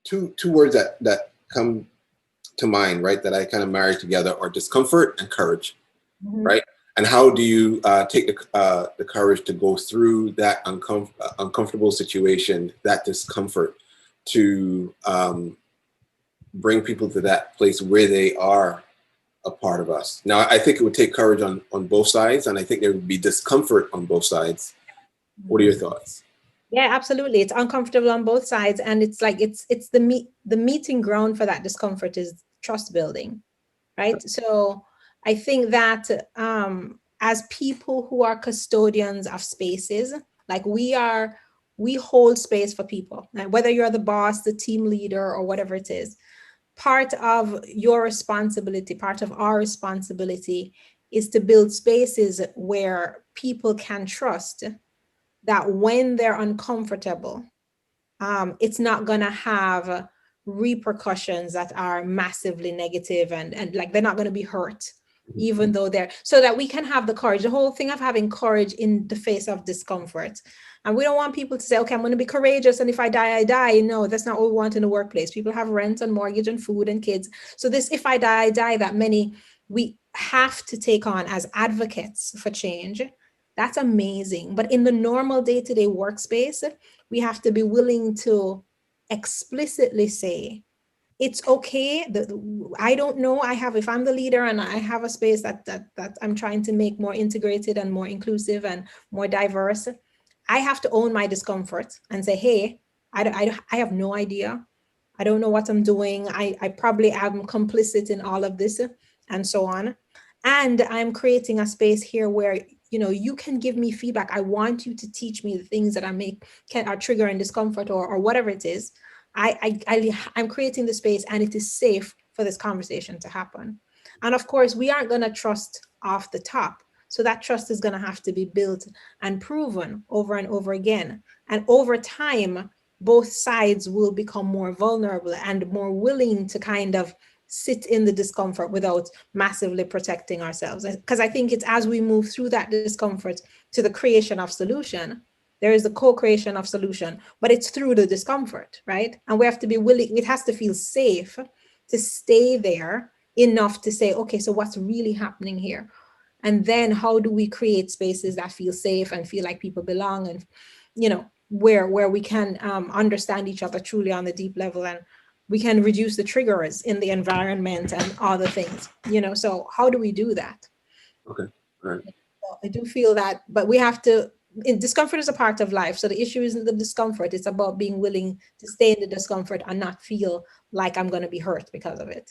two words that come to mind, right, that I kind of marry together are discomfort and courage, right? And how do you take the courage to go through that uncomfortable situation, that discomfort, to bring people to that place where they are a part of us? Now, I think it would take courage on both sides, and I think there would be discomfort on both sides. What are your thoughts? Yeah, absolutely. It's uncomfortable on both sides, and it's like it's the meeting ground for that discomfort is trust building, right? So I think that as people who are custodians of spaces, like we hold space for people, and whether you're the boss, the team leader, or whatever it is. Part of your responsibility, part of our responsibility is to build spaces where people can trust that when they're uncomfortable, it's not going to have repercussions that are massively negative, and like they're not going to be hurt, even though they're, so that we can have the courage, the whole thing of having courage in the face of discomfort. And we don't want people to say, okay, I'm going to be courageous, and if I die, I die. No, that's not what we want in the workplace. People have rent and mortgage and food and kids. So this, if I die, I die, that many we have to take on as advocates for change. That's amazing. But in the normal day-to-day workspace, we have to be willing to explicitly say, it's okay. I don't know. If I'm the leader and I have a space that I'm trying to make more integrated and more inclusive and more diverse, I have to own my discomfort and say, hey, I have no idea. I don't know what I'm doing. I probably am complicit in all of this and so on. And I'm creating a space here where, you can give me feedback. I want you to teach me the things that are triggering discomfort or whatever it is. I'm creating the space, and it is safe for this conversation to happen. And of course, we aren't going to trust off the top. So that trust is going to have to be built and proven over and over again. And over time, both sides will become more vulnerable and more willing to kind of sit in the discomfort without massively protecting ourselves. Because I think it's as we move through that discomfort to the creation of solution, there is a co-creation of solution, but it's through the discomfort, right? And we have to be willing, it has to feel safe to stay there enough to say, okay, so what's really happening here? And then how do we create spaces that feel safe and feel like people belong, and, where we can understand each other truly on the deep level, and we can reduce the triggers in the environment and other things, so how do we do that? Okay, all right. I do feel that, but we have to, discomfort is a part of life. So the issue isn't the discomfort. It's about being willing to stay in the discomfort and not feel like I'm going to be hurt because of it.